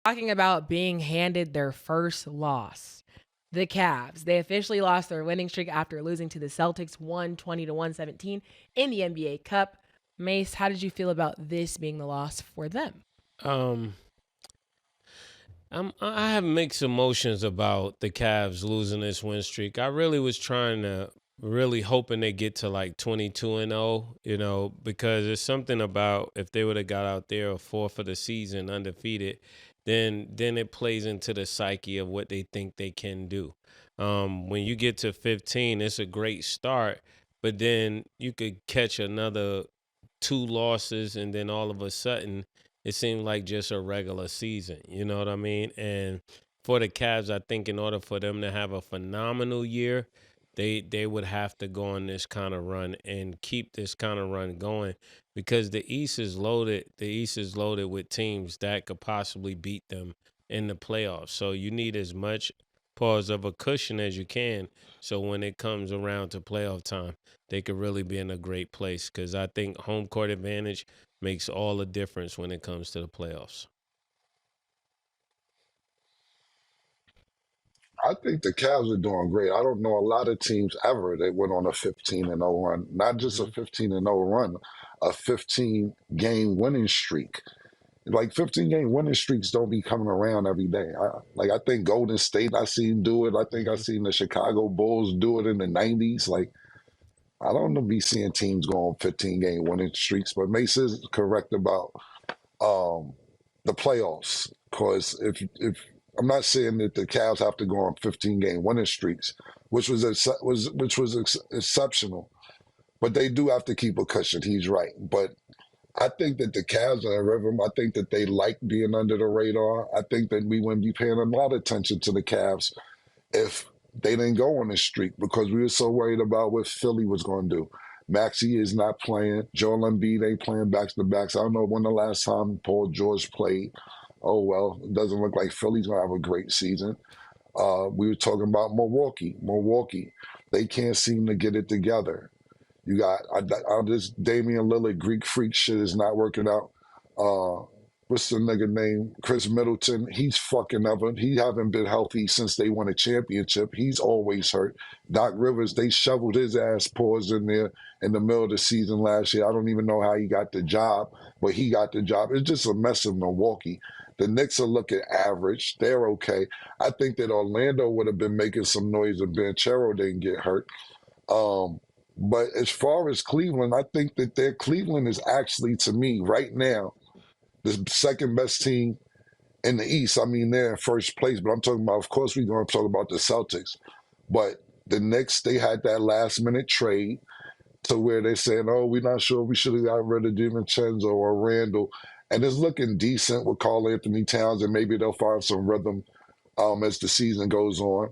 Talking about being handed their first loss. The Cavs, they officially lost their winning streak after losing to the Celtics 120 to 117 in the NBA Cup. Mase, how did you feel about this being the loss for them? Um, I have mixed emotions about the Cavs losing this win streak. I really was trying to really hoping they get to like 22-0, because there's something about if they would have got out there a fourth of the season undefeated, then it plays into the psyche of what they think they can do. When you get to 15, it's a great start, but then you could catch another two losses and then all of a sudden it seemed like just a regular season. You know what I mean? And for the Cavs, I think in order for them to have a phenomenal year, they would have to go on this kind of run and keep this kind of run going because the East is loaded. The East is loaded with teams that could possibly beat them in the playoffs. So you need as much pause of a cushion as you can. So when it comes around to playoff time, they could really be in a great place because I think home court advantage makes all the difference when it comes to the playoffs. I think the Cavs are doing great. I don't know a lot of teams ever that went on a 15-0 run. Not just a Hmm. 15-0 run, a 15 game winning streak. Like 15 game winning streaks don't be coming around every day. I think Golden State, I seen do it. I think I Hmm. seen the Chicago Bulls do it in the 90s. Like I don't know be seeing teams go on 15 game winning streaks, but Mace is correct about um, the playoffs. Because if I'm not saying that the Cavs have to go on 15 game winning streaks, which was exceptional, but they do have to keep a cushion. He's right, but I think that the Cavs are in rhythm. I think that they like being under the radar. I think that we wouldn't be paying a lot of attention to the Cavs if they didn't go on this streak because we were so worried about what Philly was going to do. Maxey is not playing. Joel Embiid ain't playing back to backs. I don't know when the last time Paul George played. Oh well, it doesn't look like Philly's gonna have a great season. We were talking about Milwaukee. Milwaukee, they can't seem to get it together. You got this Damian Lillard Greek freak shit is not working out. Uh, what's the nigga name? Chris Middleton. He's fucking up. He haven't been healthy since they won a championship. He's always hurt. Doc Rivers, they shoveled his ass paws in there in the middle of the season last year. I don't even know how he got the job, but he got the job. It's just a mess of Milwaukee. The Knicks are looking average. They're okay. I think that Orlando would have been making some noise if Banchero didn't get hurt. Um, but as far as Cleveland, I think that their Cleveland is actually, to me, right now, the second best team in the East. I mean, they're in first place, but I'm talking about, of course, we're going to talk about the Celtics. But the Knicks, they had that last minute trade to where they're saying, oh, we're not sure we should have got rid of DiVincenzo or Randall. And it's looking decent with Carl Anthony Towns, and maybe they'll find some rhythm as the season goes on.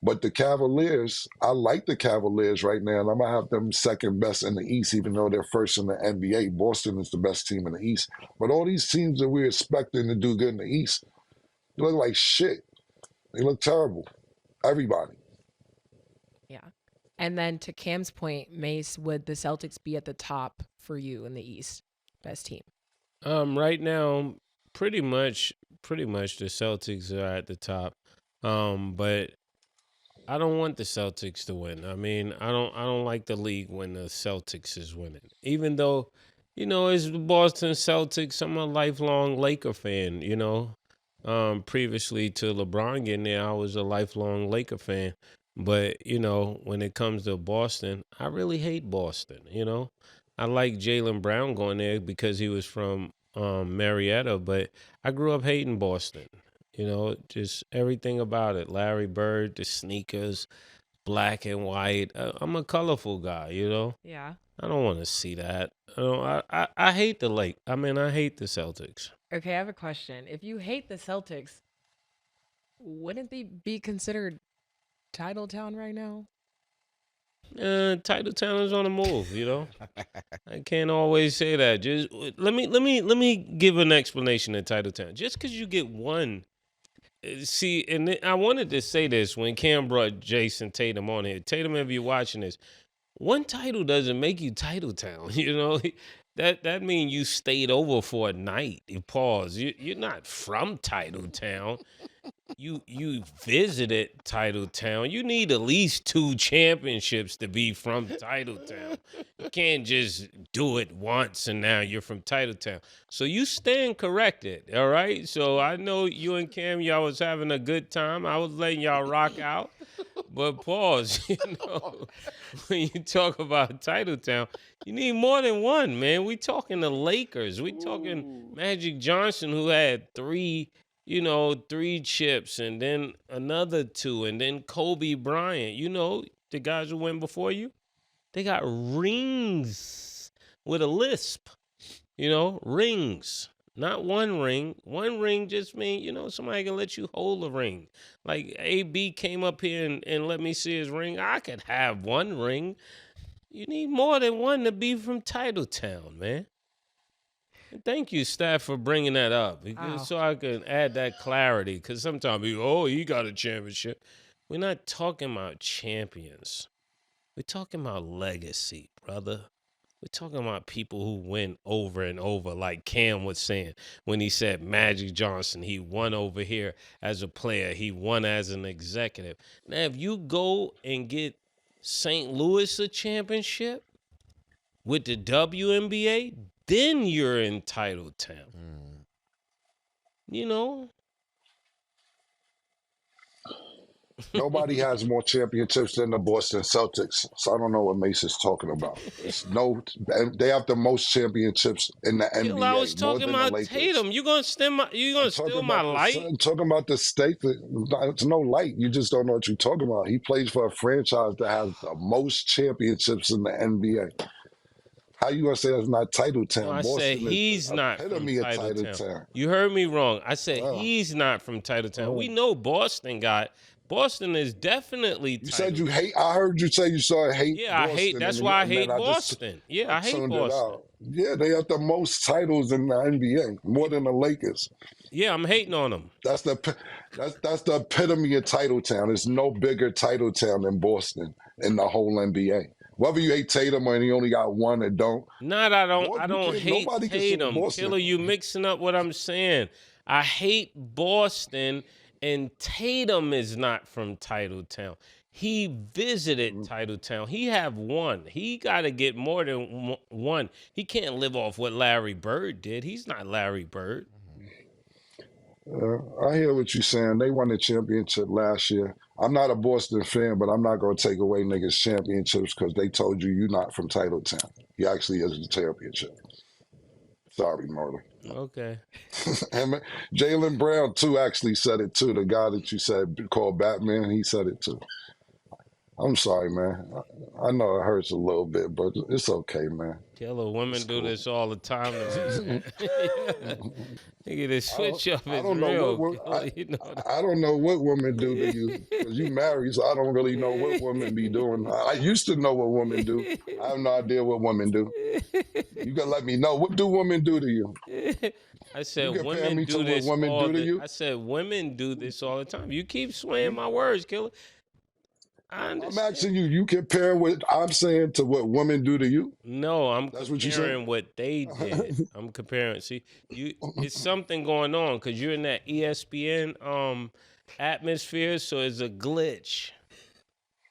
But the Cavaliers, I like the Cavaliers right now, and I'm gonna have them second best in the East, even though they're first in the NBA. Boston is the best team in the East. But all these teams that we're expecting to do good in the East, they look like shit. They look terrible. Everybody. Yeah. And then to Cam's point, Mace, would the Celtics be at the top for you in the East? Best team. Right now, pretty much the Celtics are at the top. But I don't want the Celtics to win. I mean, I don't like the league when the Celtics is winning. Even though, it's the Boston Celtics. I'm a lifelong Laker fan, Previously to LeBron getting there, I was a lifelong Laker fan. But, when it comes to Boston, I really hate Boston. I like Jalen Brown going there because he was from Marietta, but I grew up hating Boston. Just everything about it. Larry Bird, the sneakers, black and white. I'm a colorful guy. Yeah. I don't want to see that. I hate the Lake. I mean, I hate the Celtics. Okay, I have a question. If you hate the Celtics, wouldn't they be considered Titletown right now? Titletown is on the move. I can't always say that. Just let me give an explanation of Titletown. Just because you get one. See, and I wanted to say this when Cam brought Jason Tatum on here. Tatum, if you're watching this, one title doesn't make you Titletown. That means you stayed over for a night. You pause. You're not from Titletown. You visited Titletown. You need at least 2 championships to be from Titletown. You can't just do it once and now you're from Titletown. So you stand corrected, all right? So I know you and Cam, y'all was having a good time. I was letting y'all rock out. But pause, when you talk about Titletown, you need more than one, man. We talking the Lakers. We talking Magic Johnson, who had 3 chips, and then another 2, and then Kobe Bryant. The guys who went before you, they got rings with a lisp. Rings. Not one ring. One ring just means, somebody can let you hold a ring. Like AB came up here and let me see his ring. I could have one ring. You need more than one to be from Titletown, man. And thank you, staff, for bringing that up. So I can add that clarity. Because sometimes people, he got a championship. We're not talking about champions. We're talking about legacy, brother. We're talking about people who win over and over, like Cam was saying when he said Magic Johnson, he won over here as a player. He won as an executive. Now, if you go and get St. Louis a championship with the WNBA, then you're in Titletown. Nobody has more championships than the Boston Celtics, so I don't know what Mase is talking about. They have the most championships in the NBA. I was talking about Tatum. You gonna steal my light? I'm talking about the state. It's no light. You just don't know what you're talking about. He plays for a franchise that has the most championships in the NBA. How you gonna say that's not Titletown? No, I said he's not from Titletown. You heard me wrong. I said he's not from Titletown. We know Boston is definitely Titletown. You said you hate. I heard you say you saw hate. Yeah, Boston, I hate. That's why I hate Boston. I hate Boston. Yeah, they have the most titles in the NBA, more than the Lakers. Yeah, I'm hating on them. That's the epitome of Titletown. There's no bigger Titletown than Boston in the whole NBA. Whether you hate Tatum or he only got one or don't. I don't hate Tatum. Killer, you mixing up what I'm saying. I hate Boston, and Tatum is not from Titletown. He visited Titletown. He have one. He got to get more than one. He can't live off what Larry Bird did. He's not Larry Bird. I hear what you're saying. They won the championship last year. I'm not a Boston fan, but I'm not going to take away niggas' championships because they told you're not from Titletown. He actually is the championship. Sorry, Marlon. Okay. And Jaylen Brown, too, actually said it, too. The guy that you said called Batman, he said it, too. I'm sorry, man. I know it hurts a little bit, but it's okay, man. Killer, women do this all the time. Nigga, this switch up is real. I don't know what women do to you because you married, so I don't really know what women be doing. I used to know what women do. I have no idea what women do. You gotta let me know. What do women do to you? I said women do this all the time. I said women do this all the time. You keep swaying my words, Killer. I'm asking you, you compare what I'm saying to what women do to you? No, I'm comparing what they did. I'm comparing. See, it's something going on because you're in that ESPN atmosphere, so it's a glitch.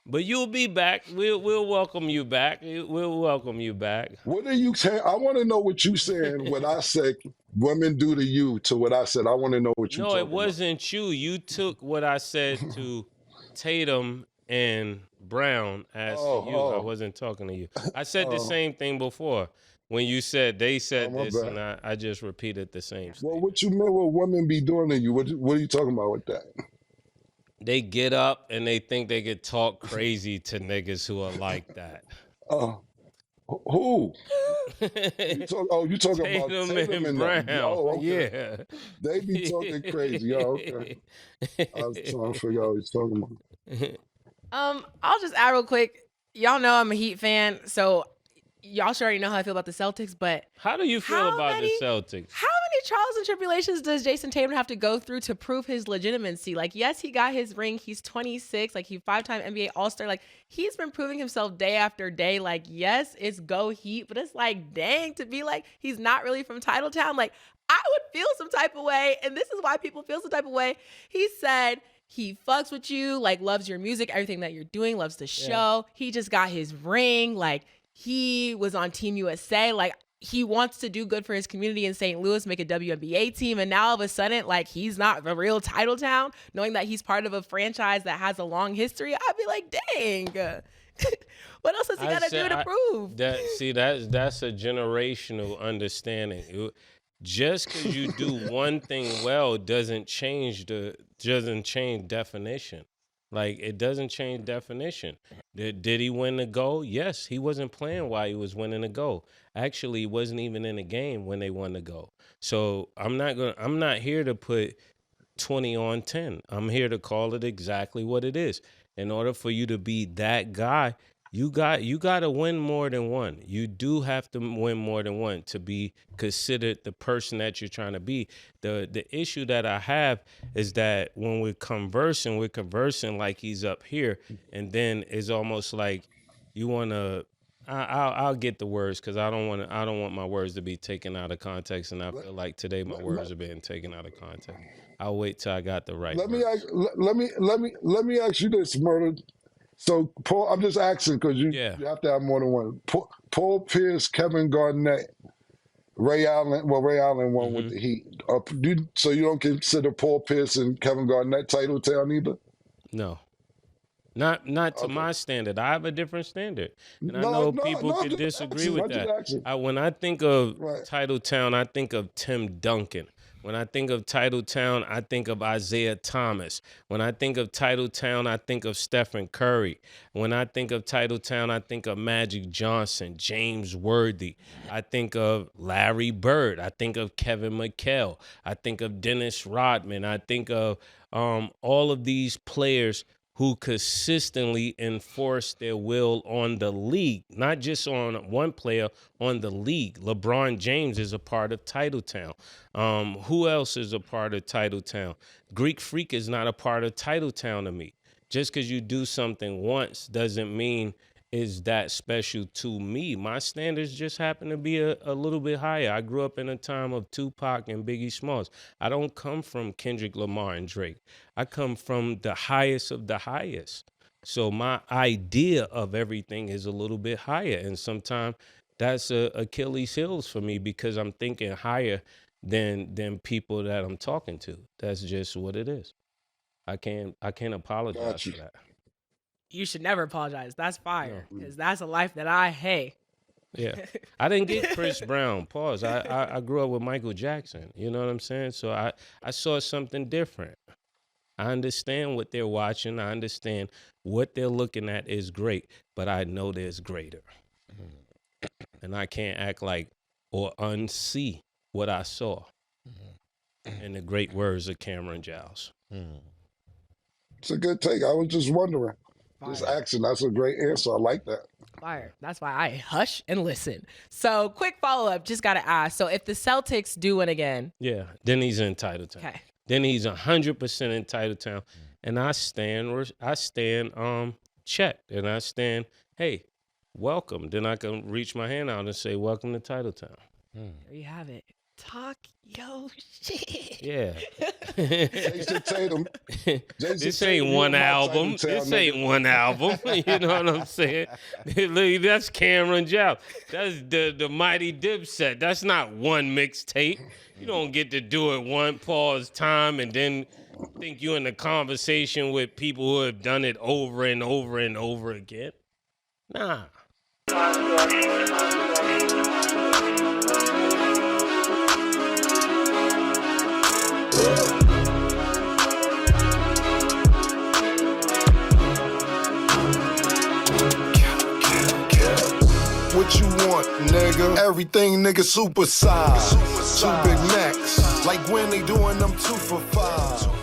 But you'll be back. We'll welcome you back. We'll welcome you back. What are you saying? I want to know what you saying. What I said women do to you to what I said. I want to know what you. No, it wasn't you. You took what I said to Tatum and Brown as to you. I wasn't talking to you. I said the same thing before when you said they said this, and I just repeated the same thing. Well, what you meant what women be doing to you? What are you talking about with that? They get up and they think they could talk crazy to niggas who are like that. Who? You talking about Tatum and Brown? Oh, okay. Yeah. They be talking crazy. Oh, okay. I was trying to figure out what he's talking about. I'll just add real quick. Y'all know I'm a Heat fan, so y'all sure already know how I feel about the Celtics. But how do you feel about the Celtics? How many trials and tribulations does Jason Tatum have to go through to prove his legitimacy? Like, yes, he got his ring. He's 26. Like, he's 5-time NBA All-Star. Like, he's been proving himself day after day. Like, yes, it's go Heat, but it's like, dang, to be like, he's not really from Titletown. Like, I would feel some type of way, and this is why people feel some type of way. He said he fucks with you, like, loves your music, everything that you're doing, loves the show. Yeah. He just got his ring. Like, he was on Team USA. Like, he wants to do good for his community in St. Louis, make a WNBA team. And now all of a sudden, like, he's not a real Titletown, knowing that he's part of a franchise that has a long history. I'd be like, dang, what else has he got to do to prove? That's a generational understanding. Just because you do one thing well doesn't change definition. Like, it doesn't change definition. Did he win the goal? Yes, he wasn't playing while he was winning the goal. Actually, he wasn't even in the game when they won the goal. So I'm not here to put 20 on 10. I'm here to call it exactly what it is. In order for you to be that guy, you got to win more than one. You do have to win more than one to be considered the person that you're trying to be. The issue that I have is that when we're conversing like he's up here, and then it's almost like you want to. I'll get the words because I don't want my words to be taken out of context, and I feel like today my words are being taken out of context. I'll wait till I got the right. Let me ask you this, Murder. So, Paul, I'm just asking because you have to have more than one. Paul Pierce, Kevin Garnett, Ray Allen. Well, Ray Allen won with the Heat. So you don't consider Paul Pierce and Kevin Garnett Titletown either? No. Not to my standard. I have a different standard. And I know people can disagree with that. When I think of Titletown, I think of Tim Duncan. When I think of Titletown, I think of Isaiah Thomas. When I think of Titletown, I think of Stephen Curry. When I think of Titletown, I think of Magic Johnson, James Worthy. I think of Larry Bird. I think of Kevin McHale. I think of Dennis Rodman. I think of all of these players who consistently enforce their will on the league, not just on one player, on the league. LeBron James is a part of Titletown. Who else is a part of Titletown? Greek Freak is not a part of Titletown to me. Just because you do something once doesn't mean is that special to me. My standards just happen to be a little bit higher. I grew up in a time of Tupac and Biggie Smalls. I don't come from Kendrick Lamar and Drake. I come from the highest of the highest. So my idea of everything is a little bit higher. And sometimes that's a Achilles heels for me because I'm thinking higher than people that I'm talking to. That's just what it is. I can't apologize for that. You should never apologize. That's fire. Because that's a life that I hate. Yeah. I didn't get Chris Brown. Pause. I grew up with Michael Jackson. You know what I'm saying? So I saw something different. I understand what they're watching. I understand what they're looking at is great, but I know there's greater. And I can't act like or unsee what I saw. In the great words of Cameron Giles. It's a good take. I was just wondering. Just asking. That's a great answer. I like that. Fire. That's why I hush and listen. So, quick follow-up. Just got to ask. So, if the Celtics do win again. Yeah, then he's in Titletown. Okay. Then he's 100% in Titletown. And I stand checked. And I stand, hey, welcome. Then I can reach my hand out and say, welcome to Titletown. There you have it. Talk your shit. Yeah. Jason Tatum. This ain't one album. This ain't one album. You know what I'm saying? Look, that's Cameron Giles. That's the Mighty Dipset. That's not one mixtape. You don't get to do it one pause time and then think you're in a conversation with people who have done it over and over and over again. Nah. What you want, nigga? Everything, nigga, super size. Two Big Macs, like when they doing them 2 for $5.